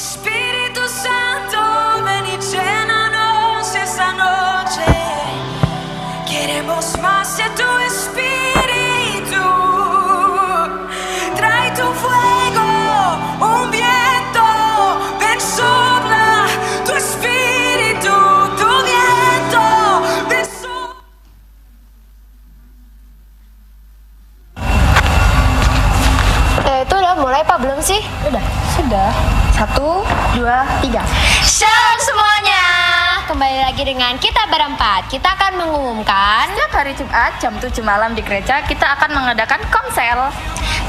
Espíritu Santo, ven y llénanos esta noche. Queremos más de tu espíritu. Trae tu fuego, un viento. Ven, sopla tu espíritu, tu viento. Ven, Itu udah mulai apa belum sih? Sudah. 1, 2, 3. Shalom semuanya. Kembali lagi dengan kita berempat. Kita akan mengumumkan Setiap hari Jumat jam 7 malam di gereja kita akan mengadakan komsel.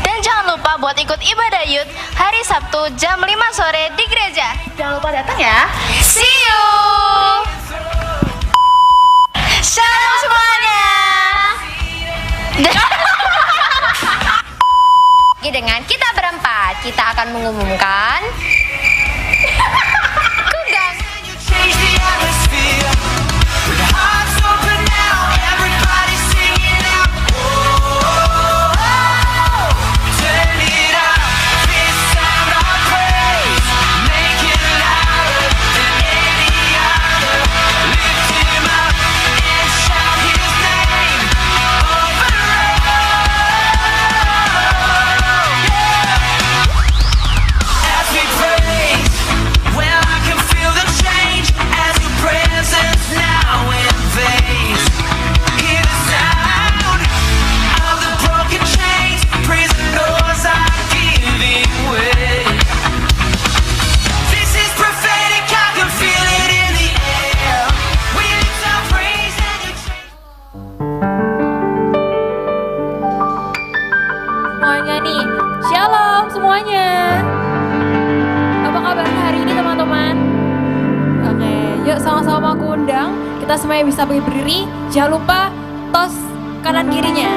Dan jangan lupa buat ikut ibadah youth hari Sabtu jam 5 sore di gereja. Jangan lupa datang ya. See you. Shalom semuanya. lagi dengan kita berempat. Kita akan mengumumkan Kundang. change the atmosphere. With our hearts open now, everybody singing out. Oh, turn it up, this sound of praise. Make it louder than any other. Lift him up and shout his name over as we praise. Well, I can feel the change as your presence now invades. Hear the sound of the broken chains. Prison doors are giving way. This is prophetic, I can feel it in the air. We lift our praise and you change. Semuanya nih, shalom semuanya. Apa kabar hari ini teman-teman? Oke, yuk sama-sama aku undang. Kita semuanya bisa berdiri. Jangan lupa tos kanan kirinya.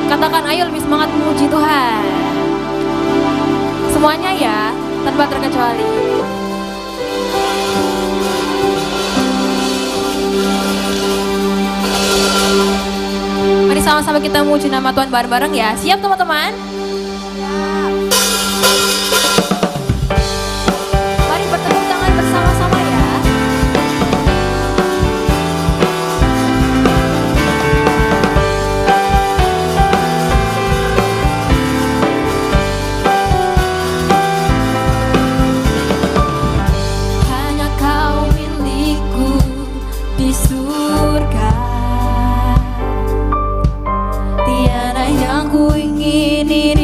Katakan ayo lebih semangat memuji Tuhan. Semuanya ya, tanpa terkecuali. Mari sama-sama kita memuji nama Tuhan bareng-bareng ya. Siap teman-teman? Mari bertepuk tangan bersama-sama ya. Hanya kau milikku di surga. Tiada yang ku ingini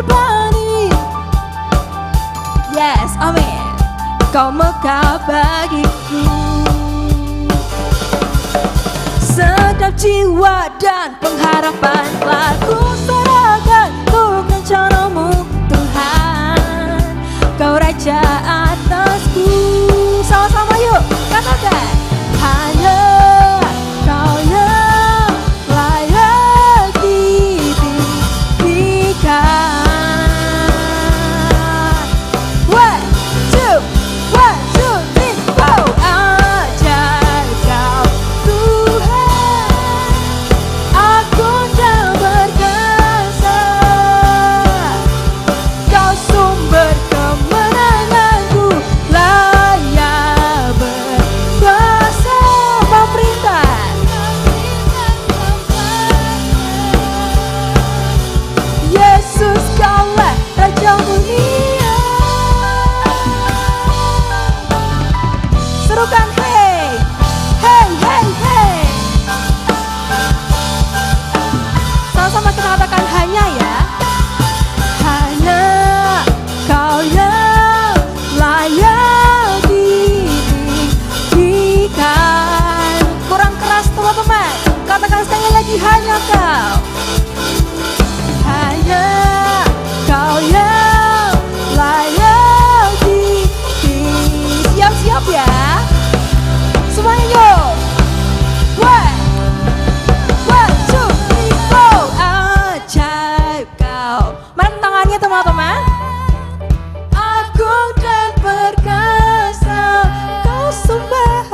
berbani. Yes, amin. Kau mekar bagiku. Sedap jiwa dan pengharapan telah ku serahkan untuk rencanamu Tuhan. Kau raja atasku. Sama-sama yuk katakan. Hanya kau yang layak ditinggikan. One, two, three, four. Ajar kau Tuhan, aku tak berkuasa. Kau sumber kemenanganku, layak berkuasa. Pemerintah Yesus, kaulah Raja Mulia. Serukan hey, hey, hey, hey. Sama-sama kita katakan hanya ya. Hanya kau yang layak ditinggikan. Kurang keras teman-teman. Katakan sekali lagi, hanya kau. Hanya kau yang layak ditinggikan. Siap-siap ya. Semuanya yuk. One, two, three, four. Ajaib kau. Mana tangannya teman-teman? Agung dan perkasa, kau sembah.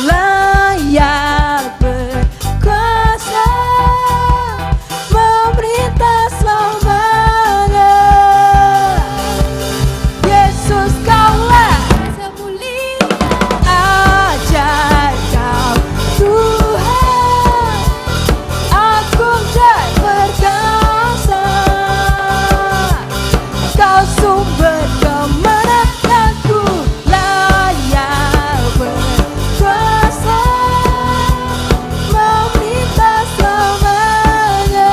Layak berkuasa, memerintah selamanya. Yesus, kaulah Raja Mulia. Ajar kau Tuhan, agung dan perkasa. Kau sumber kemenanganku, layak berkuasa, memerintah selamanya.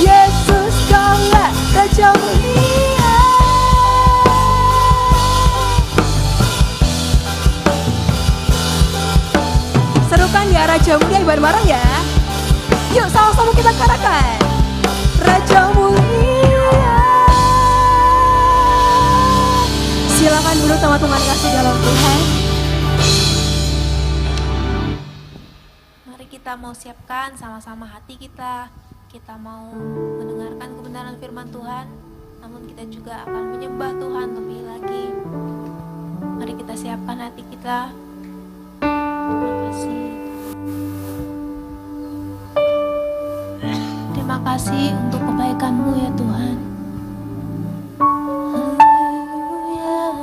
Yesus, kaulah Raja Mulia. Serukan ya Raja Mulia, bareng-bareng ya. Yuk sama-sama kita katakan. Raja Mulia. Silakan dulu teman-teman kasih dalam Tuhan. Mari kita mau siapkan sama-sama hati kita. Kita mau mendengarkan kebenaran firman Tuhan, namun kita juga akan menyembah Tuhan lebih lagi. Mari kita siapkan hati kita. Terima kasih. Terima kasih untuk kebaikan-Mu ya Tuhan. Haleluya.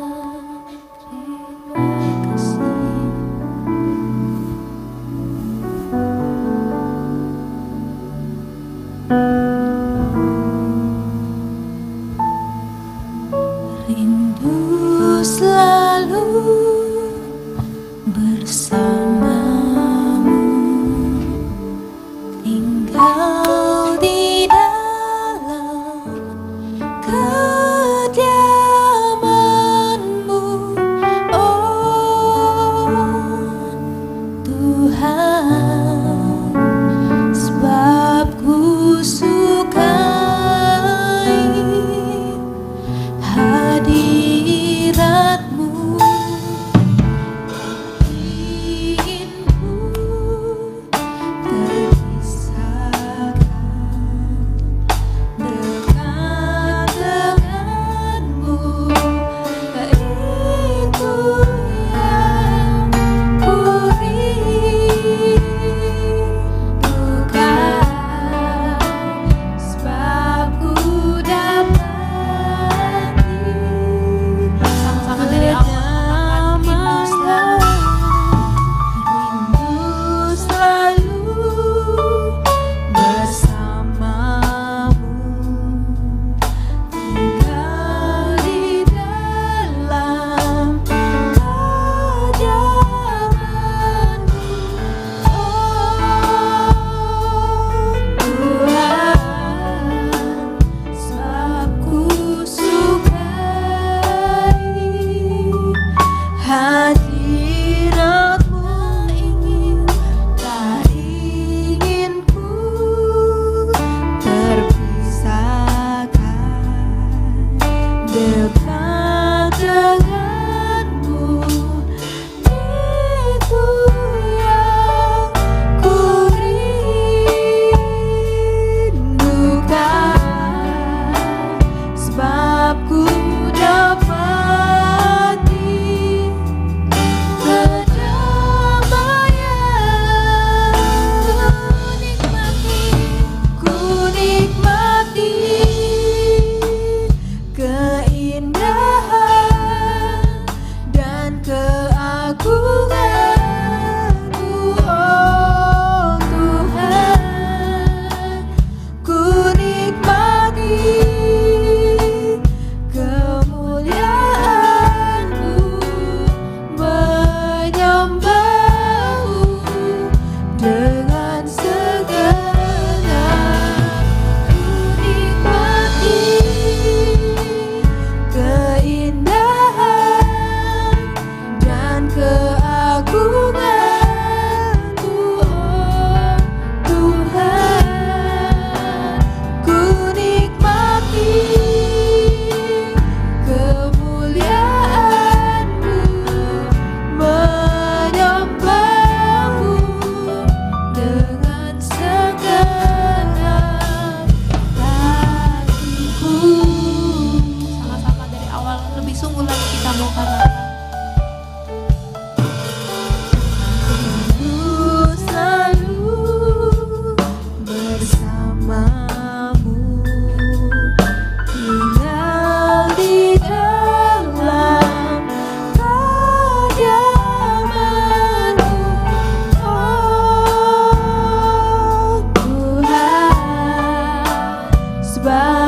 Terima kasih. Rindu selalu bersamamu, tinggal di dalam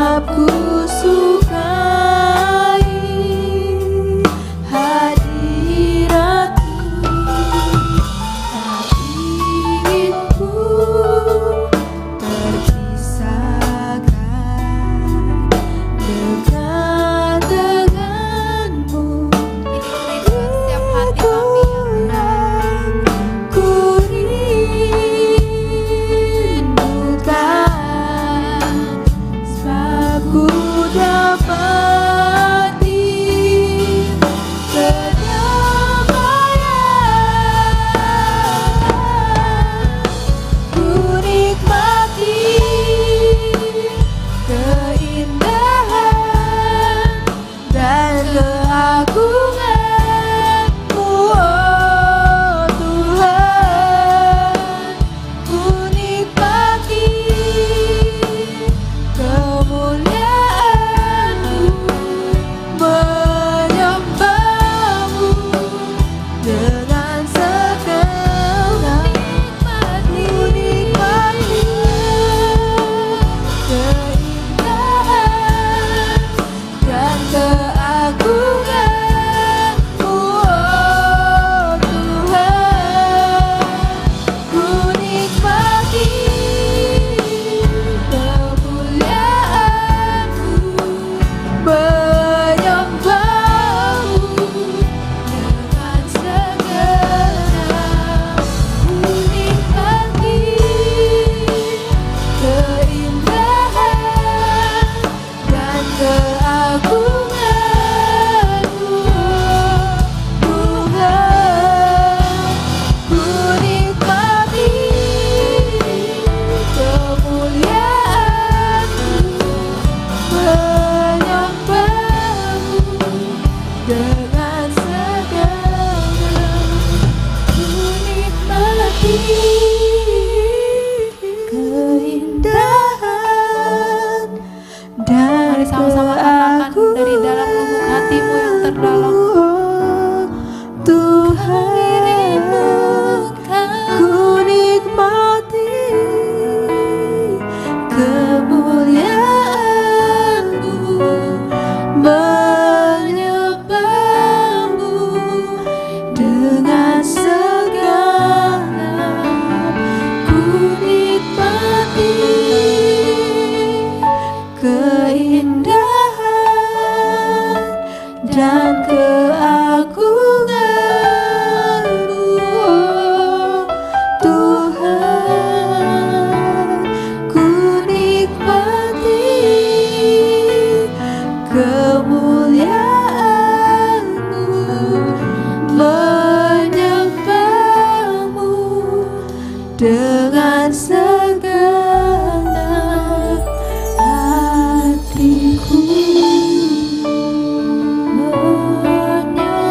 sebab ku sukai hadiratmu. Tak ingin ku terpisahkan dekat denganmu. Setiap hati kami yang tenang, Ku rindukan sebab ku dapati kedamaian. Ku nikmati keindahan dan keagungan-Mu, oh Tuhan. Ku nikmati kemuliaan-Mu, menyembah-Mu dengan segenap. Ku nikmati keindahan dan keagungan-Mu, oh Tuhan. Ku nikmati kemuliaan-Mu, menyembah-Mu dengan segenap. Ku nikmati keindahan dan keagungan-Mu, Tuhan. Ku nikmati kemuliaan-Mu, menyembah-Mu dengan segenap. Ku nikmati keindahan dan Mari sama-sama katakan dari dalam lubuk hatimu yang terdalam. Tuhan, ku nikmati kemuliaan-Mu, menyembah-Mu dengan segenap. Ku nikmati keindahan dan keagungan-Mu, oh Tuhan. Ku nikmati kemuliaan-Mu, menyembah-Mu dengan segenap hatiku, menyembah-Mu.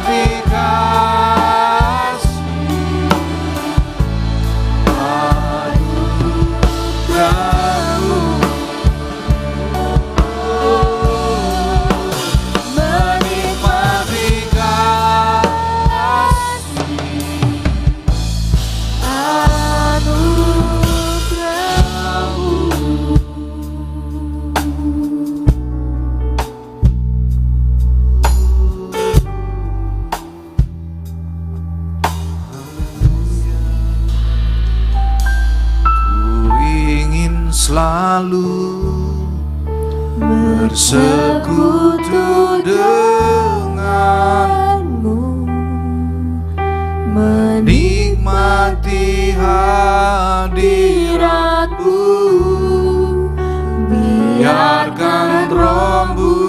dikasih anugerah-Mu, menikmati kasih anugerah-Mu. Ku ingin selalu bersekutu denganmu, menikmati hadirat-Mu, biarkan Roh-Mu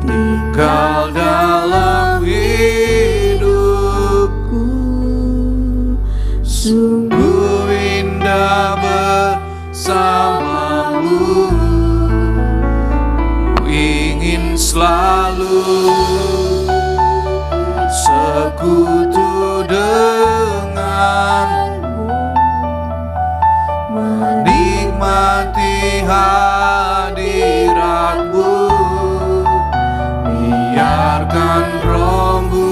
tinggal dalam hidupku. Sungguh indah bersamamu, ku ingin selalu sekutu denganmu, menikmati hadirat-Mu, biarkan Roh-Mu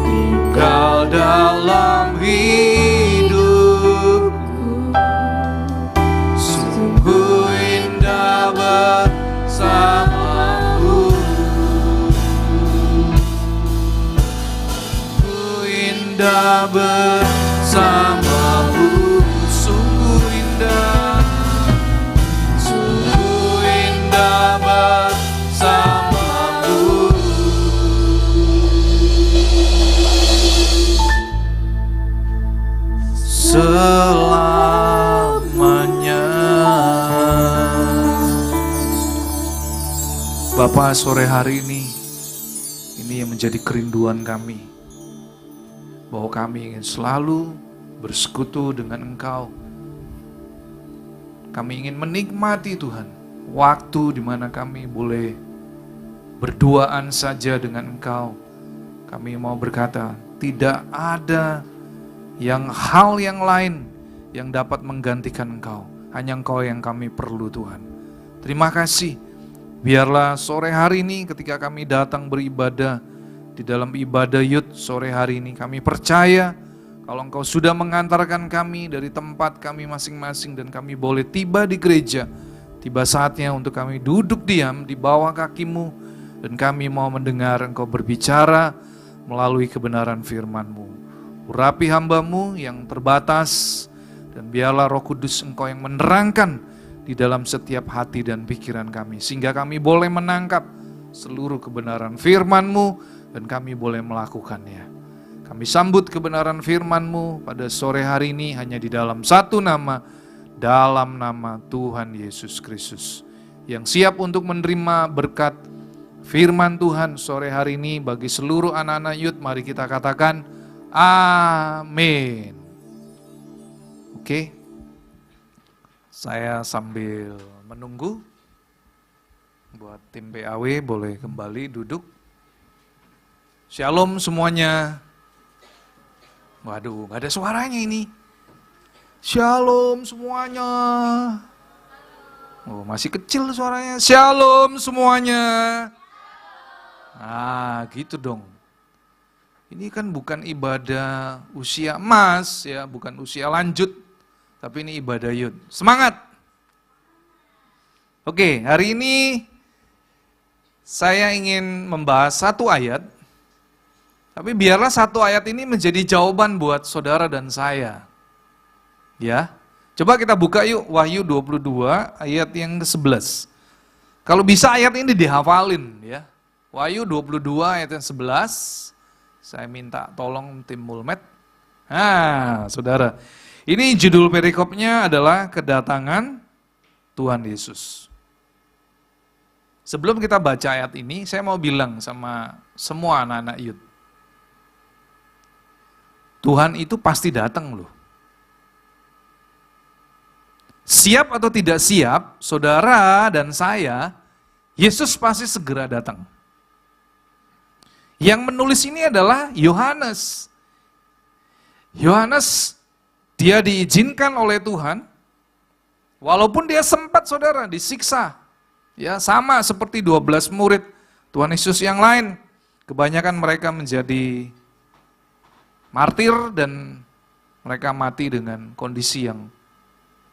tinggal dalam hidupku. Sungguh indah bersamamu, sungguh indah bersamamu, sungguh indah bersamamu. Selamanya. Bapa, sore hari ini yang menjadi kerinduan kami, bahwa kami ingin selalu bersekutu dengan Engkau. Kami ingin menikmati Tuhan waktu di mana kami boleh berduaan saja dengan Engkau. Kami mau berkata, tidak ada hal yang lain yang dapat menggantikan Engkau. Hanya Engkau yang kami perlu, Tuhan. Terima kasih. Biarlah sore hari ini ketika kami datang beribadah di dalam ibadah Youth sore hari ini, kami percaya kalau Engkau sudah mengantarkan kami dari tempat kami masing-masing dan kami boleh tiba di gereja. Tiba saatnya untuk kami duduk diam di bawah kaki-Mu dan kami mau mendengar Engkau berbicara melalui kebenaran firman-Mu. Urapi hamba-Mu yang terbatas, dan biarlah Roh Kudus Engkau yang menerangkan di dalam setiap hati dan pikiran kami, sehingga kami boleh menangkap seluruh kebenaran firman-Mu dan kami boleh melakukannya. Kami sambut kebenaran firman-Mu pada sore hari ini hanya di dalam satu nama, dalam nama Tuhan Yesus Kristus, yang siap untuk menerima berkat firman Tuhan sore hari ini bagi seluruh anak-anak Youth. Mari kita katakan amin. Oke, saya sambil menunggu buat tim PAW boleh kembali duduk. Shalom semuanya. Waduh, gak ada suaranya ini. Shalom semuanya. Oh, masih kecil suaranya. Shalom semuanya. Ah, gitu dong. Ini kan bukan ibadah usia emas ya, bukan usia lanjut, tapi ini ibadah Youth. Semangat. Oke, hari ini saya ingin membahas satu ayat, tapi biarlah satu ayat ini menjadi jawaban buat saudara dan saya. Ya, coba kita buka yuk Wahyu 22 ayat yang ke-11. Kalau bisa ayat ini dihafalin ya. Wahyu 22 ayat yang 11. Saya minta tolong tim Mulmet. Nah, saudara, ini judul perikopnya adalah kedatangan Tuhan Yesus. Sebelum kita baca ayat ini, saya mau bilang sama semua anak-anak Youth. Tuhan itu pasti datang loh. Siap atau tidak siap, saudara dan saya, Yesus pasti segera datang. Yang menulis ini adalah Yohanes. Yohanes, dia diizinkan oleh Tuhan, walaupun dia sempat saudara disiksa. Ya, sama seperti 12 murid Tuhan Yesus yang lain. Kebanyakan mereka menjadi martir dan mereka mati dengan kondisi yang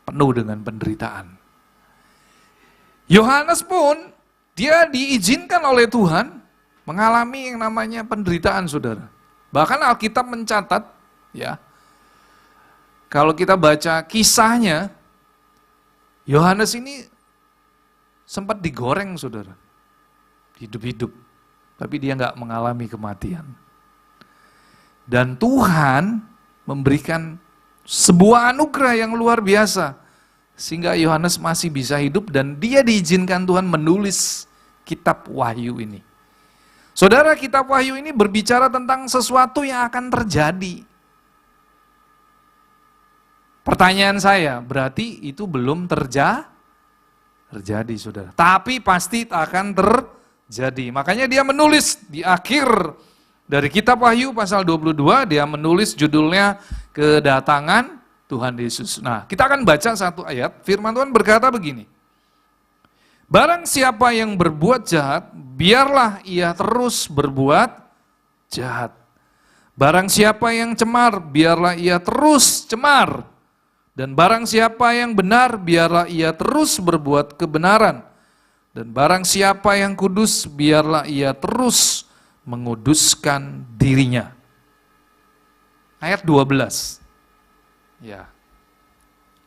penuh dengan penderitaan. Yohanes pun dia diizinkan oleh Tuhan mengalami yang namanya penderitaan, saudara. Bahkan Alkitab mencatat, ya, kalau kita baca kisahnya, Yohanes ini sempat digoreng, saudara, hidup-hidup, tapi dia nggak mengalami kematian. Dan Tuhan memberikan sebuah anugerah yang luar biasa, sehingga Yohanes masih bisa hidup dan dia diizinkan Tuhan menulis kitab Wahyu ini. Saudara, kitab Wahyu ini berbicara tentang sesuatu yang akan terjadi. Pertanyaan saya, berarti itu belum terjadi, saudara. Tapi pasti akan terjadi. Makanya dia menulis di akhir dari kitab Wahyu pasal 22, dia menulis judulnya Kedatangan Tuhan Yesus. Nah, kita akan baca satu ayat, firman Tuhan berkata begini. Barang siapa yang berbuat jahat, biarlah ia terus berbuat jahat. Barang siapa yang cemar, biarlah ia terus cemar. Dan barang siapa yang benar, biarlah ia terus berbuat kebenaran. Dan barang siapa yang kudus, biarlah ia terus menguduskan dirinya. Ayat 12. Ya.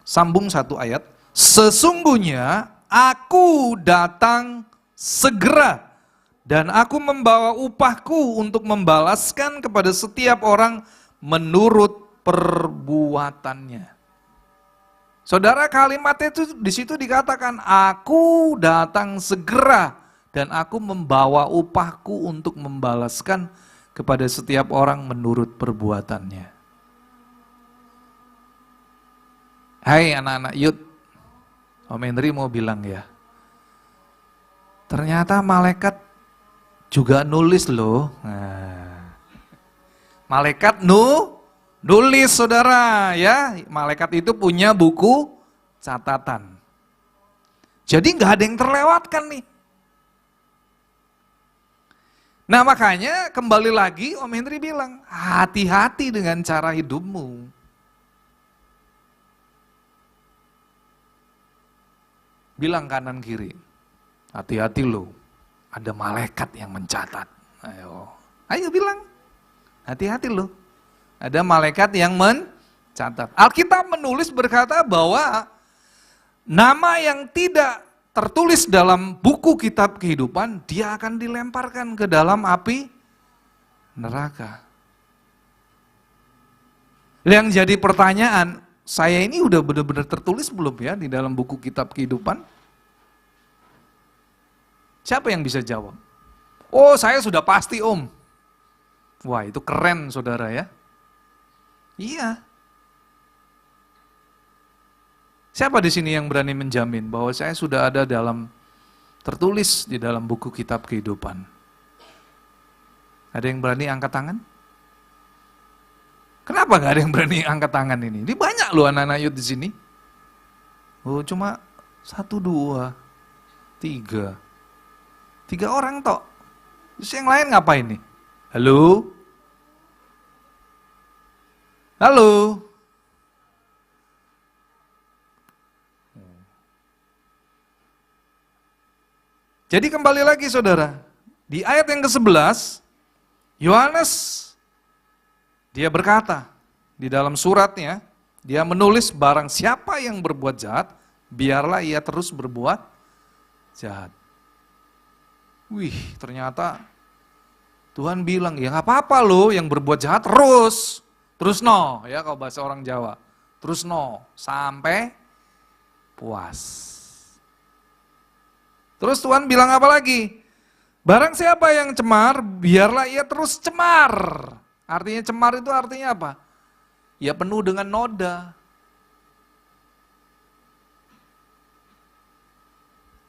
Sambung satu ayat. Sesungguhnya aku datang segera dan aku membawa upahku untuk membalaskan kepada setiap orang menurut perbuatannya. Saudara, kalimatnya itu di situ dikatakan, aku datang segera dan aku membawa upahku untuk membalaskan kepada setiap orang menurut perbuatannya. Hai anak-anak Yud, Om Henry mau bilang ya, ternyata malaikat juga nulis loh. Nah, malaikat nulis, saudara, ya. Malaikat itu punya buku catatan. Jadi nggak ada yang terlewatkan nih. Nah, makanya kembali lagi Om Henry bilang, hati-hati dengan cara hidupmu. Bilang kanan kiri, hati-hati loh, ada malaikat yang mencatat. Ayo bilang, hati-hati loh. Ada malaikat yang mencatat. Alkitab menulis berkata bahwa nama yang tidak tertulis dalam buku kitab kehidupan, dia akan dilemparkan ke dalam api neraka. Yang jadi pertanyaan, saya ini udah benar-benar tertulis belum ya di dalam buku kitab kehidupan? Siapa yang bisa jawab? Oh, saya sudah pasti, Om. Wah, itu keren, saudara ya. Iya. Siapa di sini yang berani menjamin bahwa saya sudah ada tertulis di dalam buku kitab kehidupan? Ada yang berani angkat tangan? Kenapa gak ada yang berani angkat tangan ini? Ini banyak loh anak-anak Yud di sini. Oh, cuma 1, 2, 3. 3 orang tok. Terus yang lain ngapain nih? Halo? Halo? Jadi kembali lagi saudara, di ayat yang ke-11, Yohanes, dia berkata, di dalam suratnya, dia menulis barang siapa yang berbuat jahat, biarlah ia terus berbuat jahat. Wih, ternyata Tuhan bilang, ya gak apa-apa loh yang berbuat jahat terus no, ya kalau bahasa orang Jawa, terus no, sampai puas. Terus Tuhan bilang apa lagi? Barang siapa yang cemar, biarlah ia terus cemar. Artinya cemar itu artinya apa? Ya penuh dengan noda.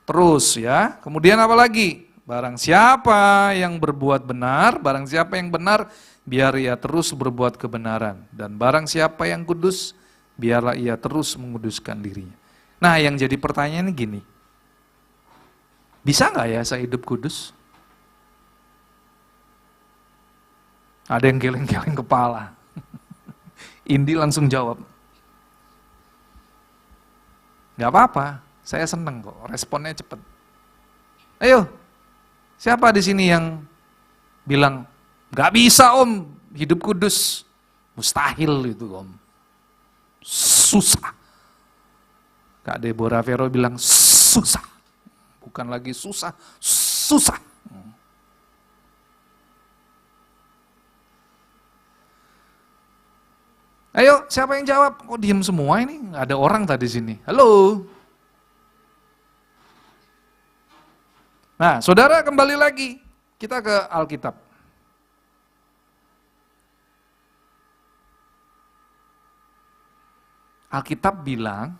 Terus ya, kemudian apa lagi? Barang siapa yang berbuat benar, barang siapa yang benar, biar ia terus berbuat kebenaran. Dan barang siapa yang kudus, biarlah ia terus menguduskan dirinya. Nah, yang jadi pertanyaan gini, bisa nggak ya saya hidup kudus? Ada yang geleng-geleng kepala. Indi langsung jawab, nggak apa-apa, saya seneng kok, responnya cepet. Ayo, siapa di sini yang bilang, nggak bisa om, hidup kudus, mustahil itu om, susah. Kak Deborah Vero bilang susah, bukan lagi susah, susah. Ayo, siapa yang jawab? Kok diem semua ini? Nggak ada orang tadi sini. Halo? Nah, saudara kembali lagi. Kita ke Alkitab. Alkitab bilang,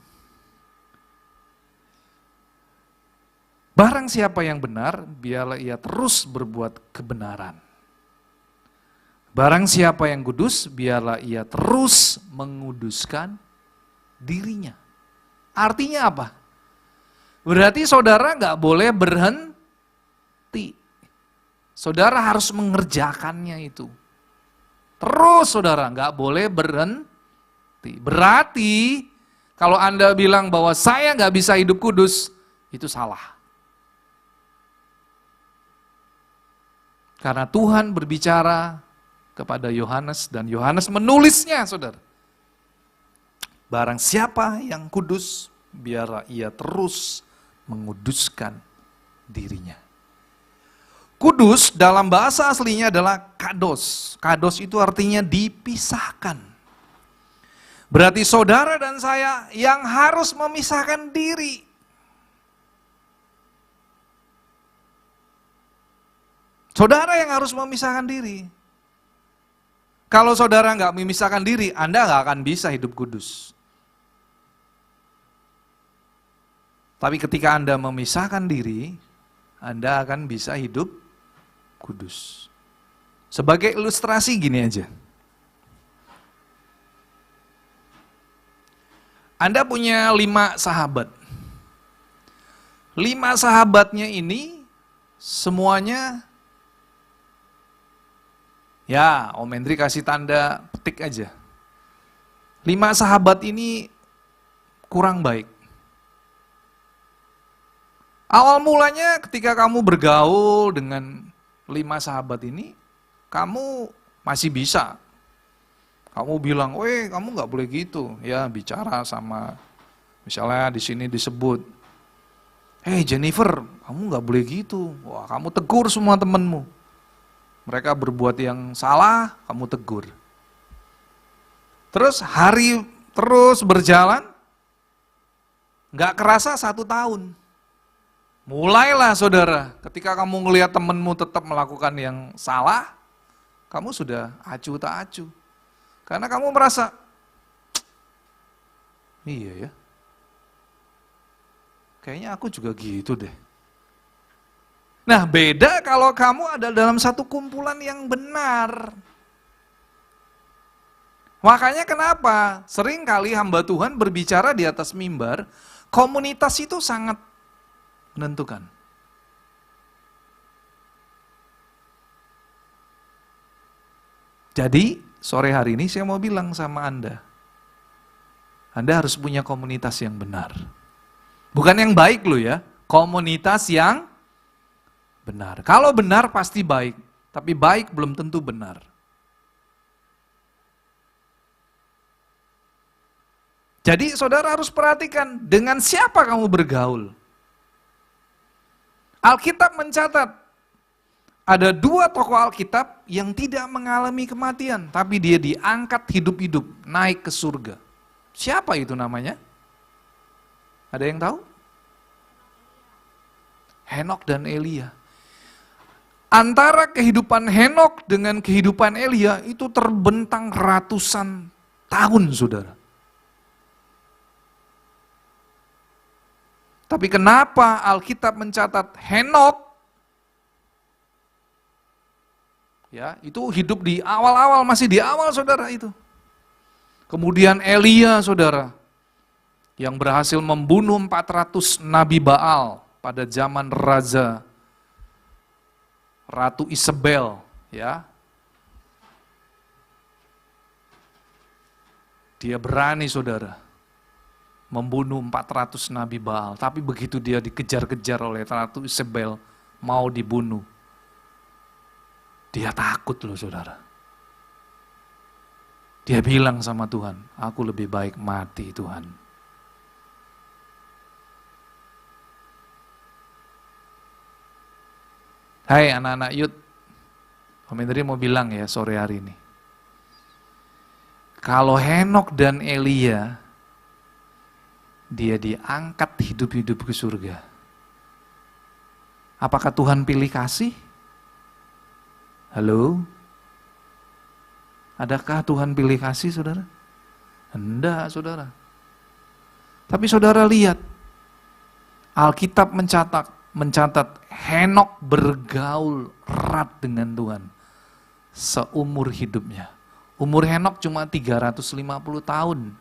barang siapa yang benar, biarlah ia terus berbuat kebenaran. Barang siapa yang kudus, biarlah ia terus menguduskan dirinya. Artinya apa? Berarti saudara nggak boleh berhenti. Saudara harus mengerjakannya itu. Terus saudara nggak boleh berhenti. Berarti kalau Anda bilang bahwa saya nggak bisa hidup kudus, itu salah. Karena Tuhan berbicara kepada Yohanes dan Yohanes menulisnya, saudara. Barang siapa yang kudus, biarlah ia terus menguduskan dirinya. Kudus dalam bahasa aslinya adalah kados. Kados itu artinya dipisahkan. Berarti saudara dan saya yang harus memisahkan diri. Saudara yang harus memisahkan diri. Kalau saudara nggak memisahkan diri, Anda nggak akan bisa hidup kudus. Tapi ketika Anda memisahkan diri, Anda akan bisa hidup kudus. Sebagai ilustrasi gini aja. Anda punya 5 sahabat. 5 sahabatnya ini semuanya, ya, Om Hendri kasih tanda petik aja. 5 sahabat ini kurang baik. Awal mulanya ketika kamu bergaul dengan 5 sahabat ini, kamu masih bisa. Kamu bilang, weh kamu nggak boleh gitu. Ya bicara sama, misalnya di sini disebut, hey Jennifer, kamu nggak boleh gitu. Wah, kamu tegur semua temenmu. Mereka berbuat yang salah, kamu tegur. Terus hari terus berjalan, nggak kerasa 1 tahun. Mulailah saudara, ketika kamu ngelihat temenmu tetap melakukan yang salah, kamu sudah acuh tak acuh. Karena kamu merasa, iya ya, kayaknya aku juga gitu deh. Nah beda kalau kamu ada dalam satu kumpulan yang benar. Makanya kenapa sering kali hamba Tuhan berbicara di atas mimbar, komunitas itu sangat menentukan. Jadi sore hari ini saya mau bilang sama Anda harus punya komunitas yang benar. Bukan yang baik loh ya, komunitas yang benar. Kalau benar pasti baik, tapi baik belum tentu benar. Jadi saudara harus perhatikan dengan siapa kamu bergaul. Alkitab mencatat ada 2 tokoh Alkitab yang tidak mengalami kematian, tapi dia diangkat hidup-hidup, naik ke surga. Siapa itu namanya? Ada yang tahu? Henok dan Elia. Antara kehidupan Henok dengan kehidupan Elia itu terbentang ratusan tahun, saudara. Tapi kenapa Alkitab mencatat Henok Ya, itu hidup di awal-awal, masih di awal saudara itu. Kemudian Elia saudara, yang berhasil membunuh 400 Nabi Baal pada zaman Ratu Isabel, ya. Dia berani saudara, membunuh 400 Nabi Baal, tapi begitu dia dikejar-kejar oleh Ratu Isabel, mau dibunuh, dia takut loh saudara. Dia bilang sama Tuhan, aku lebih baik mati Tuhan. Hai anak-anak Yud, Om Hendri mau bilang ya sore hari ini. Kalau Henok dan Elia, dia diangkat hidup-hidup ke surga. Apakah Tuhan pilih kasih? Halo? Adakah Tuhan pilih kasih saudara? Enggak saudara. Tapi saudara lihat, Alkitab mencatat Henok bergaul erat dengan Tuhan seumur hidupnya. Umur Henok cuma 350 tahun.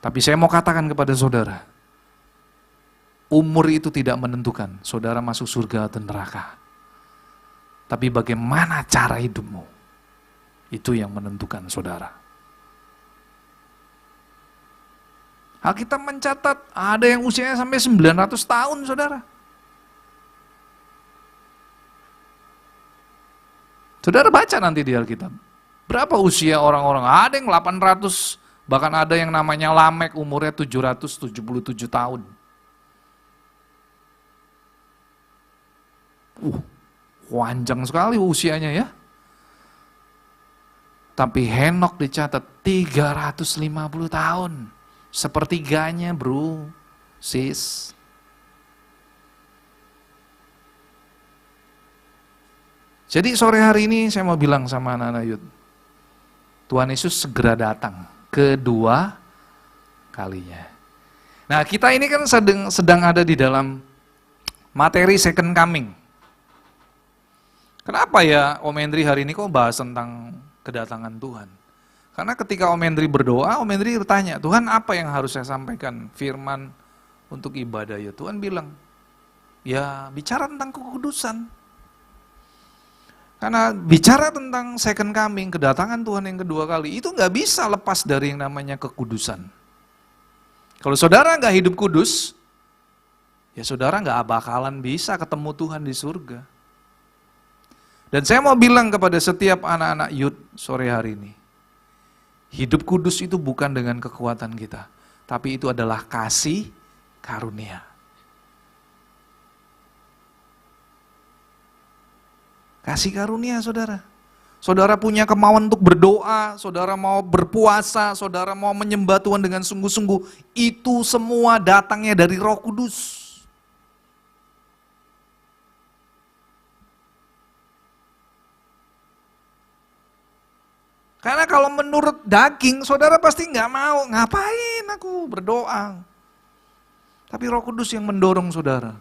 Tapi saya mau katakan kepada saudara, umur itu tidak menentukan saudara masuk surga atau neraka. Tapi bagaimana cara hidupmu, itu yang menentukan saudara. Alkitab mencatat ada yang usianya sampai 900 tahun saudara. Saudara baca nanti di Alkitab. Berapa usia orang-orang? Ada yang 800, bahkan ada yang namanya Lamek umurnya 777 tahun. Panjang sekali usianya ya. Tapi Henok dicatat 350 tahun. Sepertiganya bro, sis. Jadi sore hari ini saya mau bilang sama anak-anak Yud, Tuhan Yesus segera datang kedua kalinya. Nah kita ini kan sedang ada di dalam materi second coming. Kenapa ya Om Hendri hari ini kok bahas tentang kedatangan Tuhan? Karena ketika Om Hendri berdoa, Om Hendri bertanya, Tuhan apa yang harus saya sampaikan firman untuk ibadah ya? Tuhan bilang, ya bicara tentang kekudusan. Karena bicara tentang second coming, kedatangan Tuhan yang kedua kali, itu nggak bisa lepas dari yang namanya kekudusan. Kalau saudara nggak hidup kudus, ya saudara nggak bakalan bisa ketemu Tuhan di surga. Dan saya mau bilang kepada setiap anak-anak Yud sore hari ini, hidup kudus itu bukan dengan kekuatan kita, tapi itu adalah kasih karunia. Kasih karunia saudara. Saudara punya kemauan untuk berdoa, saudara mau berpuasa, saudara mau menyembah Tuhan dengan sungguh-sungguh, itu semua datangnya dari Roh Kudus. Karena kalau menurut daging, saudara pasti nggak mau, ngapain aku berdoa. Tapi Roh Kudus yang mendorong saudara.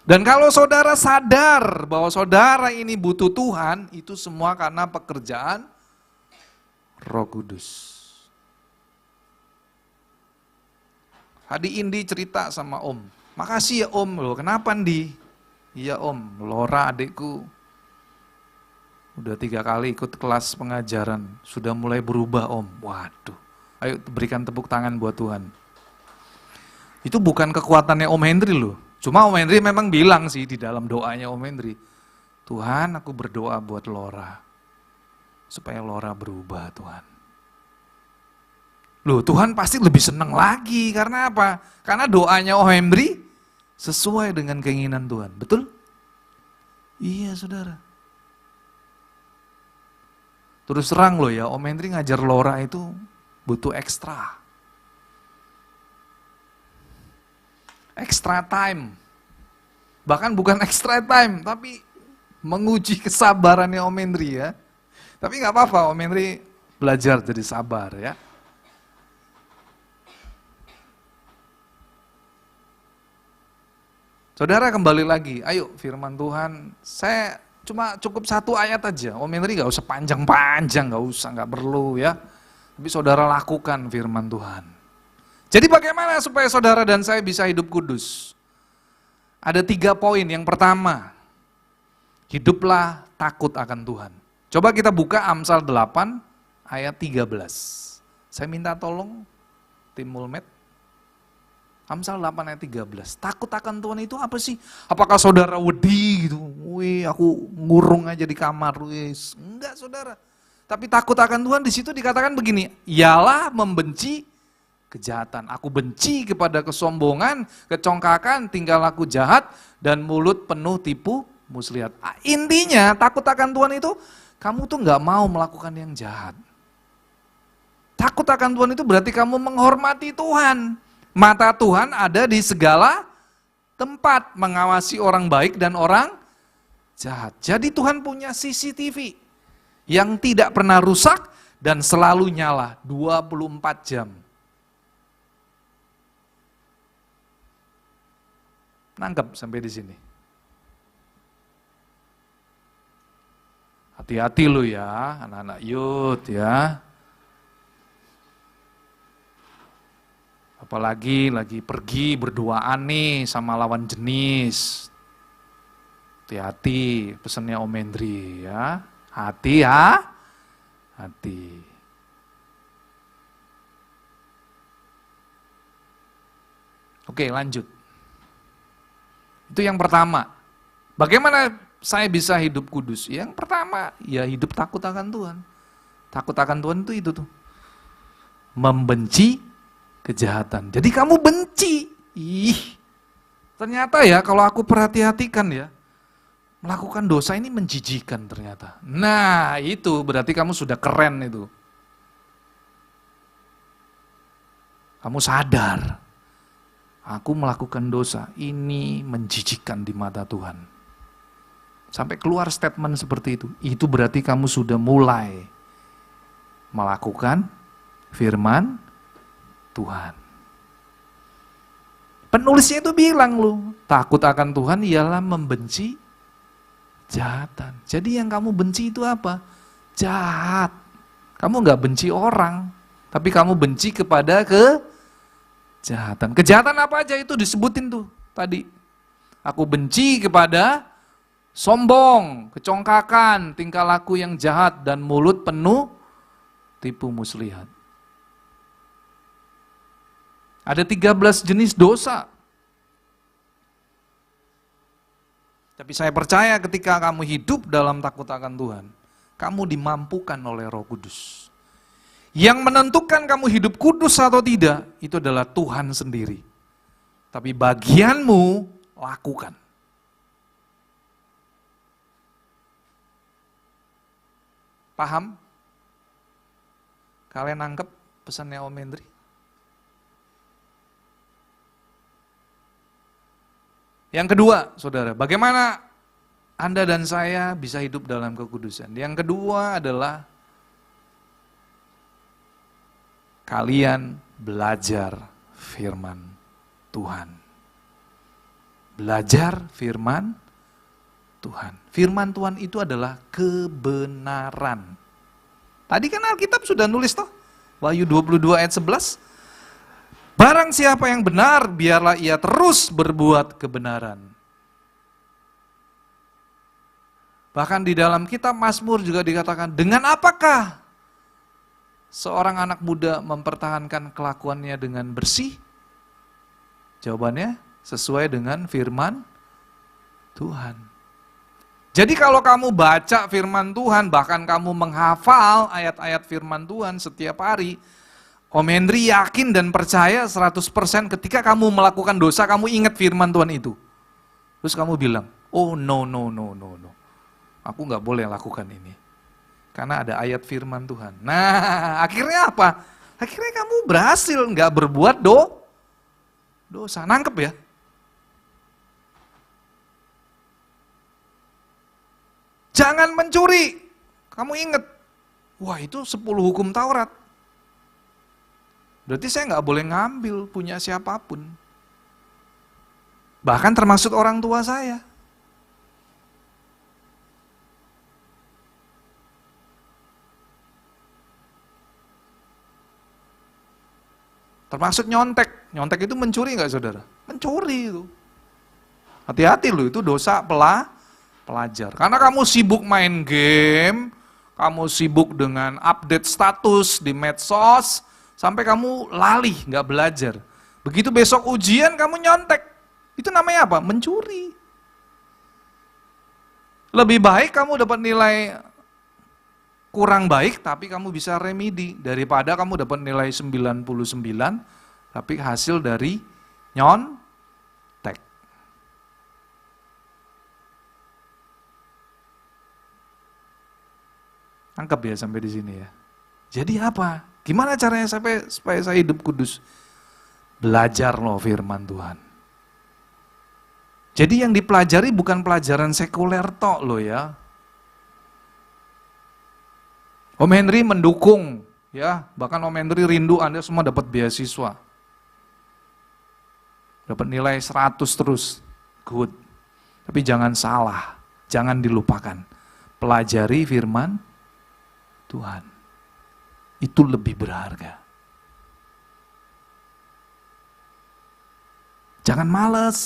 Dan kalau saudara sadar bahwa saudara ini butuh Tuhan, itu semua karena pekerjaan Roh Kudus. Tadi Indi cerita sama Om, makasih ya Om, loh kenapa Indi? Iya Om, Lora adikku udah 3 kali ikut kelas pengajaran, sudah mulai berubah Om. Waduh, ayo berikan tepuk tangan buat Tuhan. Itu bukan kekuatannya Om Hendri loh. Cuma Om Hendri memang bilang sih di dalam doanya Om Hendri, Tuhan aku berdoa buat Lora, supaya Lora berubah Tuhan. Loh Tuhan pasti lebih senang lagi, karena apa? Karena doanya Om Hendri sesuai dengan keinginan Tuhan, betul? Iya saudara. Terus terang loh ya, Om Hendri ngajar Lora itu butuh ekstra. Extra time. Bahkan bukan extra time, tapi menguji kesabarannya Om Hendri ya. Tapi nggak apa-apa, Om Hendri belajar jadi sabar ya. Saudara kembali lagi, ayo firman Tuhan, saya cuma cukup satu ayat aja. Om Henry gak usah panjang-panjang, gak perlu ya. Tapi saudara lakukan firman Tuhan. Jadi bagaimana supaya saudara dan saya bisa hidup kudus? Ada 3 poin. Yang pertama, hiduplah takut akan Tuhan. Coba kita buka Amsal 8 ayat 13. Saya minta tolong tim Mulmed. Amsal 8 ayat 13. Takut akan Tuhan itu apa sih? Apakah saudara wedi gitu? Wih, aku ngurung aja di kamar. Wis. Enggak, saudara. Tapi takut akan Tuhan di situ dikatakan begini, ialah membenci kejahatan. Aku benci kepada kesombongan, kecongkakan, tingkah laku jahat, dan mulut penuh tipu muslihat. Intinya takut akan Tuhan itu, kamu tuh nggak mau melakukan yang jahat. Takut akan Tuhan itu berarti kamu menghormati Tuhan. Mata Tuhan ada di segala tempat, mengawasi orang baik dan orang jahat. Jadi Tuhan punya CCTV yang tidak pernah rusak dan selalu nyala 24 jam. Nangkep sampai di sini. Hati-hati lu ya, anak-anak youth ya. Apalagi lagi pergi berduaan nih sama lawan jenis. Hati-hati, pesannya Om Hendri ya. Hati ya, hati. Oke, lanjut. Itu yang pertama. Bagaimana saya bisa hidup kudus? Yang pertama, ya hidup takut akan Tuhan. Takut akan Tuhan itu tuh. Membenci kejahatan. Jadi kamu benci. Ternyata ya kalau aku perhati-hatikan ya, melakukan dosa ini menjijikan ternyata. Nah itu berarti kamu sudah keren itu. Kamu sadar, aku melakukan dosa, ini menjijikan di mata Tuhan. Sampai keluar statement seperti itu berarti kamu sudah mulai melakukan firman Tuhan. Penulisnya itu bilang loh, takut akan Tuhan ialah membenci kejahatan. Jadi yang kamu benci itu apa? Jahat. Kamu nggak benci orang, tapi kamu benci kepada kejahatan. Kejahatan apa aja itu disebutin tuh tadi. Aku benci kepada sombong, kecongkakan, tingkah laku yang jahat, dan mulut penuh tipu muslihat. Ada 13 jenis dosa. Tapi saya percaya ketika kamu hidup dalam takut akan Tuhan, kamu dimampukan oleh Roh Kudus. Yang menentukan kamu hidup kudus atau tidak, itu adalah Tuhan sendiri. Tapi bagianmu, lakukan. Paham? Kalian nangkep pesannya Om Hendri? Yang kedua, saudara, bagaimana Anda dan saya bisa hidup dalam kekudusan? Yang kedua adalah kalian belajar firman Tuhan. Belajar firman Tuhan. Firman Tuhan itu adalah kebenaran. Tadi kan Alkitab sudah nulis toh, Wahyu 22 ayat 11. Barang siapa yang benar, biarlah ia terus berbuat kebenaran. Bahkan di dalam kitab Mazmur juga dikatakan, dengan apakah seorang anak muda mempertahankan kelakuannya dengan bersih? Jawabannya sesuai dengan firman Tuhan. Jadi kalau kamu baca firman Tuhan, bahkan kamu menghafal ayat-ayat firman Tuhan setiap hari, Om Hendri yakin dan percaya 100% ketika kamu melakukan dosa, kamu ingat firman Tuhan itu. Terus kamu bilang, oh no, aku nggak boleh lakukan ini. Karena ada ayat firman Tuhan. Nah, akhirnya apa? Akhirnya kamu berhasil nggak berbuat dosa. Nangkep ya? Jangan mencuri. Kamu ingat, wah itu 10 hukum Taurat. Berarti saya nggak boleh ngambil punya siapapun. Bahkan termasuk orang tua saya. Termasuk nyontek. Nyontek itu mencuri nggak saudara? Mencuri itu. Hati-hati loh, itu dosa pelajar. Karena kamu sibuk main game, kamu sibuk dengan update status di medsos, sampai kamu lalih, nggak belajar. Begitu besok ujian kamu nyontek. Itu namanya apa? Mencuri. Lebih baik kamu dapat nilai kurang baik, tapi kamu bisa remedi. Daripada kamu dapat nilai 99, tapi hasil dari nyontek. Angkap ya sampai di sini ya. Jadi apa? Gimana caranya supaya saya hidup kudus? Belajar loh firman Tuhan. Jadi yang dipelajari bukan pelajaran sekuler tok loh ya. Om Henry mendukung ya, bahkan Om Henry rindu Anda semua dapat beasiswa. Dapat nilai 100 terus, good. Tapi jangan salah, jangan dilupakan. Pelajari firman Tuhan. Itu lebih berharga. Jangan males.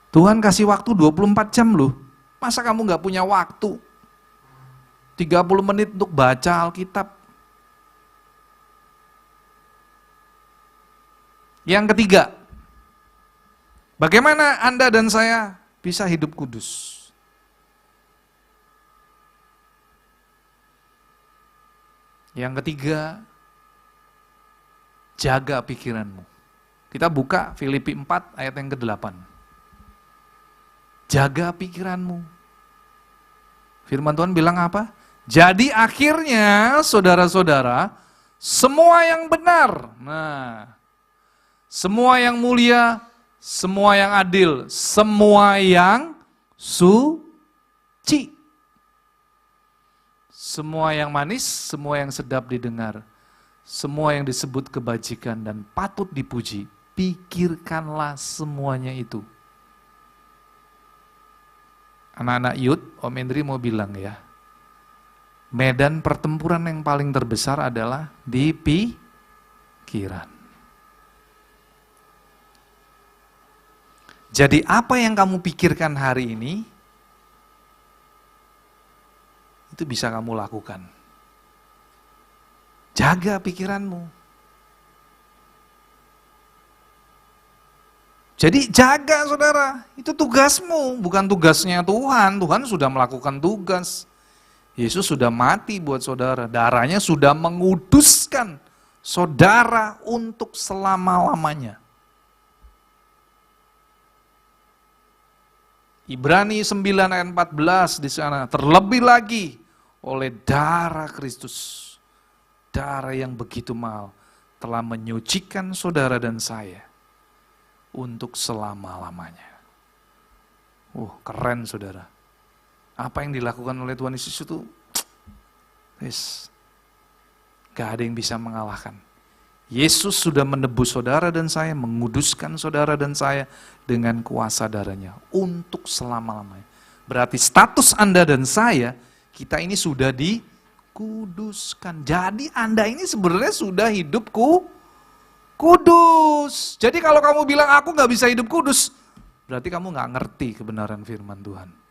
Tuhan kasih waktu 24 jam loh. Masa kamu gak punya waktu? 30 menit untuk baca Alkitab. Yang ketiga, bagaimana Anda dan saya bisa hidup kudus? Yang ketiga, jaga pikiranmu. Kita buka Filipi 4 ayat yang ke-8. Jaga pikiranmu. Firman Tuhan bilang apa? Jadi akhirnya saudara-saudara, semua yang benar, semua yang mulia, semua yang adil, semua yang suci, semua yang manis, semua yang sedap didengar, semua yang disebut kebajikan dan patut dipuji, pikirkanlah semuanya itu. Anak-anak youth, Om Henry mau bilang ya, medan pertempuran yang paling terbesar adalah di pikiran. Jadi apa yang kamu pikirkan hari ini, itu bisa kamu lakukan. Jaga pikiranmu. Jadi jaga saudara, itu tugasmu, bukan tugasnya Tuhan. Tuhan sudah melakukan tugas. Yesus sudah mati buat saudara, darahnya sudah menguduskan saudara untuk selama-lamanya. Ibrani 9 ayat 14 di sana, terlebih lagi oleh darah Kristus, darah yang begitu mahal, telah menyucikan saudara dan saya untuk selama-lamanya. Keren saudara. Apa yang dilakukan oleh Tuhan Yesus itu, gak ada yang bisa mengalahkan. Yesus sudah menebus saudara dan saya, menguduskan saudara dan saya dengan kuasa darahnya untuk selama-lamanya. Berarti status Anda dan saya, kita ini sudah dikuduskan. Jadi Anda ini sebenarnya sudah hidup kudus. Jadi kalau kamu bilang aku gak bisa hidup kudus, berarti kamu gak ngerti kebenaran firman Tuhan.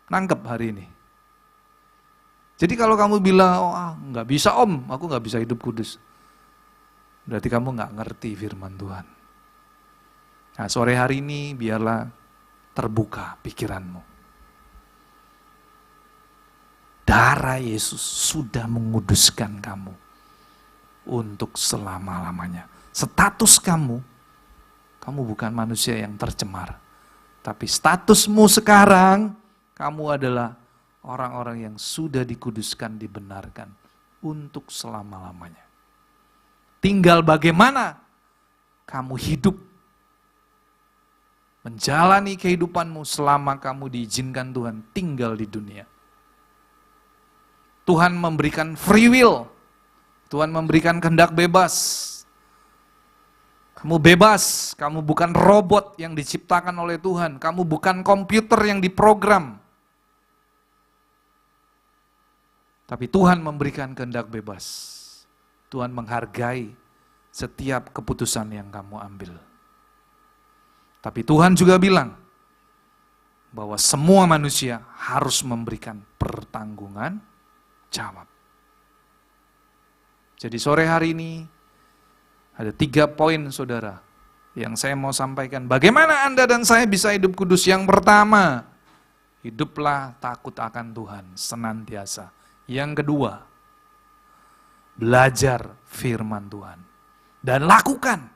Nangkep hari ini. Jadi kalau kamu bilang, nggak bisa om, aku nggak bisa hidup kudus. Berarti kamu nggak ngerti firman Tuhan. Nah sore hari ini biarlah terbuka pikiranmu. Darah Yesus sudah menguduskan kamu untuk selama-lamanya. Status kamu bukan manusia yang tercemar. Tapi statusmu sekarang, kamu adalah orang-orang yang sudah dikuduskan, dibenarkan untuk selama-lamanya. Tinggal bagaimana kamu hidup, menjalani kehidupanmu selama kamu diizinkan Tuhan tinggal di dunia. Tuhan memberikan free will Tuhan memberikan kehendak bebas. Kamu bebas, kamu bukan robot yang diciptakan oleh Tuhan, kamu bukan komputer yang diprogram. Tapi Tuhan memberikan kehendak bebas. Tuhan menghargai setiap keputusan yang kamu ambil. Tapi Tuhan juga bilang bahwa semua manusia harus memberikan pertanggungan jawab. Jadi sore hari ini ada 3 poin saudara yang saya mau sampaikan. Bagaimana Anda dan saya bisa hidup kudus? Yang pertama, hiduplah takut akan Tuhan senantiasa. Yang kedua, belajar firman Tuhan dan lakukan.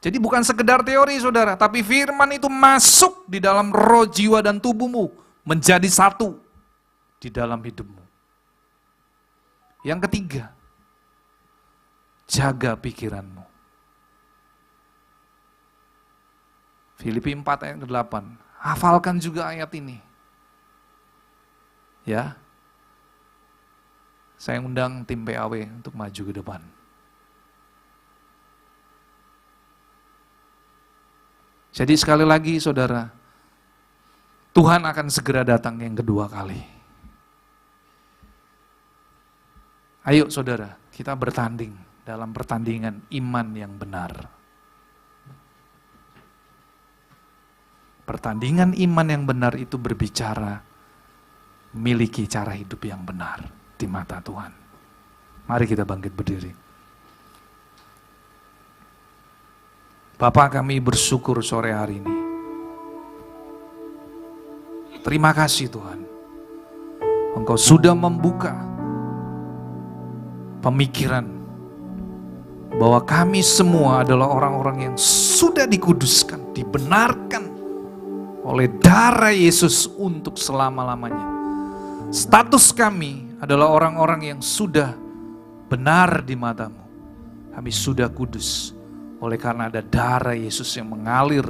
Jadi bukan sekedar teori saudara, tapi firman itu masuk di dalam roh, jiwa, dan tubuhmu, menjadi satu di dalam hidupmu. Yang ketiga, jaga pikiranmu. Filipi 4 ayat 8. Hafalkan juga ayat ini. Ya. Saya undang tim PAW untuk maju ke depan. Jadi sekali lagi saudara, Tuhan akan segera datang yang kedua kali. Ayo saudara, kita bertanding dalam pertandingan iman yang benar. Pertandingan iman yang benar itu berbicara miliki cara hidup yang benar di mata Tuhan. Mari kita bangkit berdiri. Bapa, kami bersyukur sore hari ini. Terima kasih Tuhan. Engkau sudah membuka pemikiran bahwa kami semua adalah orang-orang yang sudah dikuduskan, dibenarkan oleh darah Yesus untuk selama-lamanya. Status kami adalah orang-orang yang sudah benar di matamu. Kami sudah kudus oleh karena ada darah Yesus yang mengalir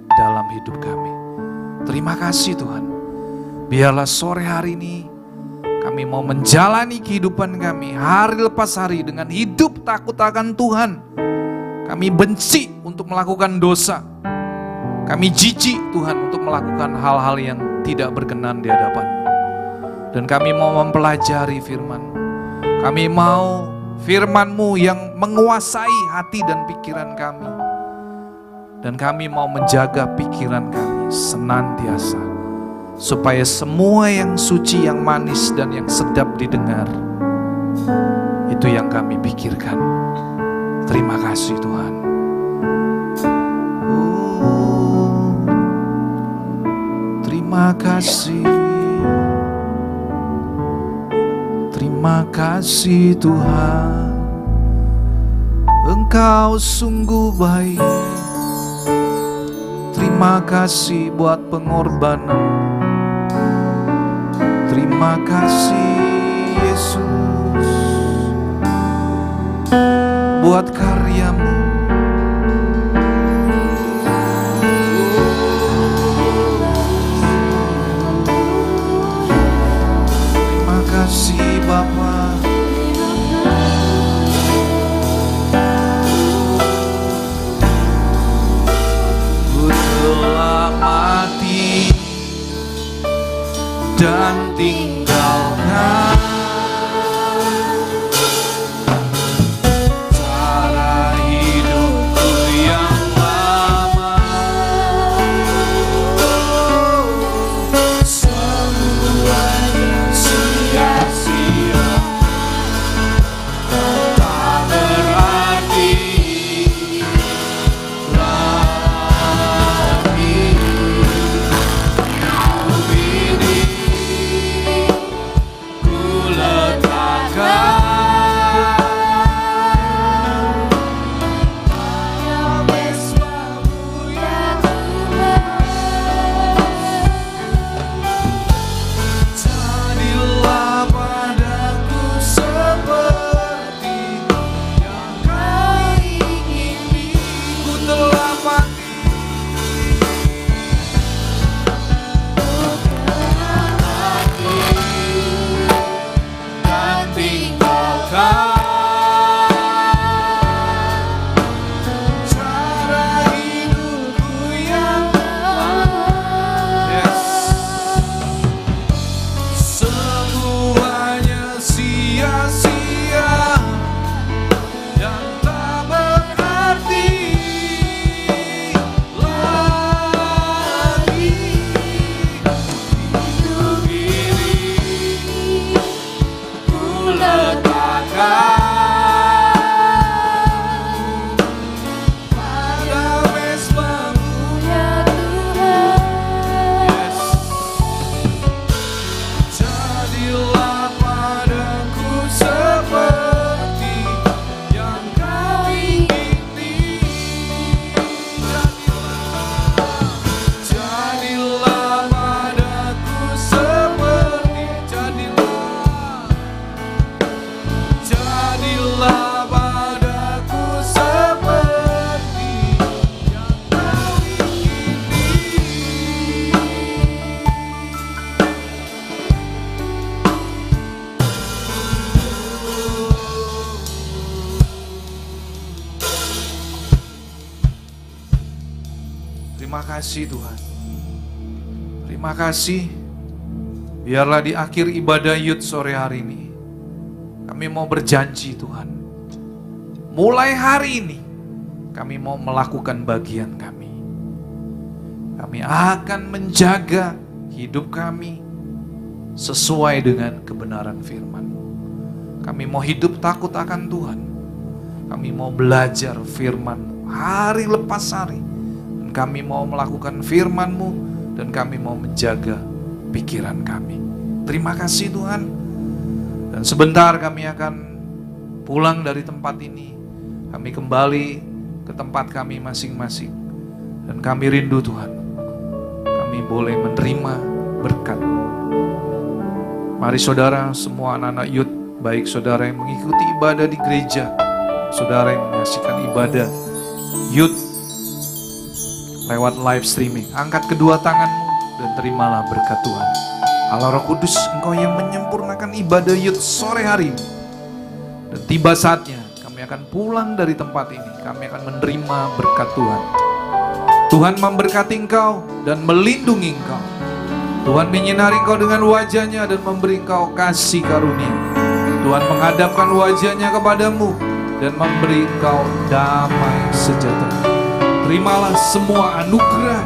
dalam hidup kami. Terima kasih Tuhan. Biarlah sore hari ini kami mau menjalani kehidupan kami hari lepas hari dengan hidup takut akan Tuhan. Kami benci untuk melakukan dosa. Kami jijik Tuhan untuk melakukan hal-hal yang tidak berkenan di hadapan. Dan kami mau mempelajari firman-Mu. Kami mau firman-Mu yang menguasai hati dan pikiran kami. Dan kami mau menjaga pikiran kami senantiasa. Supaya semua yang suci, yang manis, dan yang sedap didengar, itu yang kami pikirkan. Terima kasih Tuhan. Terima kasih. Terima kasih Tuhan. Engkau sungguh baik. Terima kasih buat pengorbanan. Terima kasih Yesus buat karya-Mu. Terima kasih Bapa. Rela mati dan tinggalkan cara hidupku yang lama. Semuanya sia-sia, tak berarti lagi hidup ini. diletakkan pada mesbahmu ya Tuhan. Yes. Jadilah padaku seperti yang kau ingini. Jadilah padaku seperti, jadilah padaku seperti yang kau ingini. Terima kasih Tuhan. Terima kasih. Biarlah di akhir ibadah Youth sore hari ini, kami mau berjanji Tuhan. Mulai hari ini, kami mau melakukan bagian kami. Kami akan menjaga hidup kami sesuai dengan kebenaran firman. Kami mau hidup takut akan Tuhan. Kami mau belajar firman hari lepas hari. Dan kami mau melakukan firman-Mu dan kami mau menjaga pikiran kami. Terima kasih Tuhan. Dan sebentar kami akan pulang dari tempat ini. Kami kembali ke tempat kami masing-masing. Dan kami rindu Tuhan, kami boleh menerima berkat. Mari saudara, semua anak-anak Youth, baik saudara yang mengikuti ibadah di gereja, saudara yang menyaksikan ibadah Youth lewat live streaming, angkat kedua tanganmu dan terimalah berkat Tuhan. Allah Roh Kudus, Engkau yang menyempurnakan ibadah Youth sore hari ini. Dan tiba saatnya kami akan pulang dari tempat ini, kami akan menerima berkat Tuhan. Tuhan memberkati engkau dan melindungi engkau. Tuhan menyinari engkau dengan wajahnya dan memberi engkau kasih karunia. Tuhan menghadapkan wajahnya kepadamu dan memberi engkau damai sejahtera. Terimalah semua anugerah,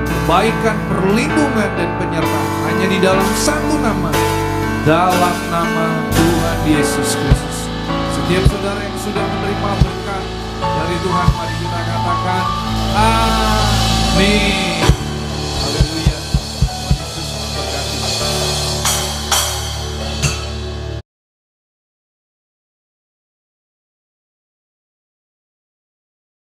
kebaikan, perlindungan dan penyertaan hanya di dalam satu nama, dalam nama Tuhan Yesus Kristus. Setiap saudara yang sudah menerima berkat dari Tuhan, mari kita katakan amin.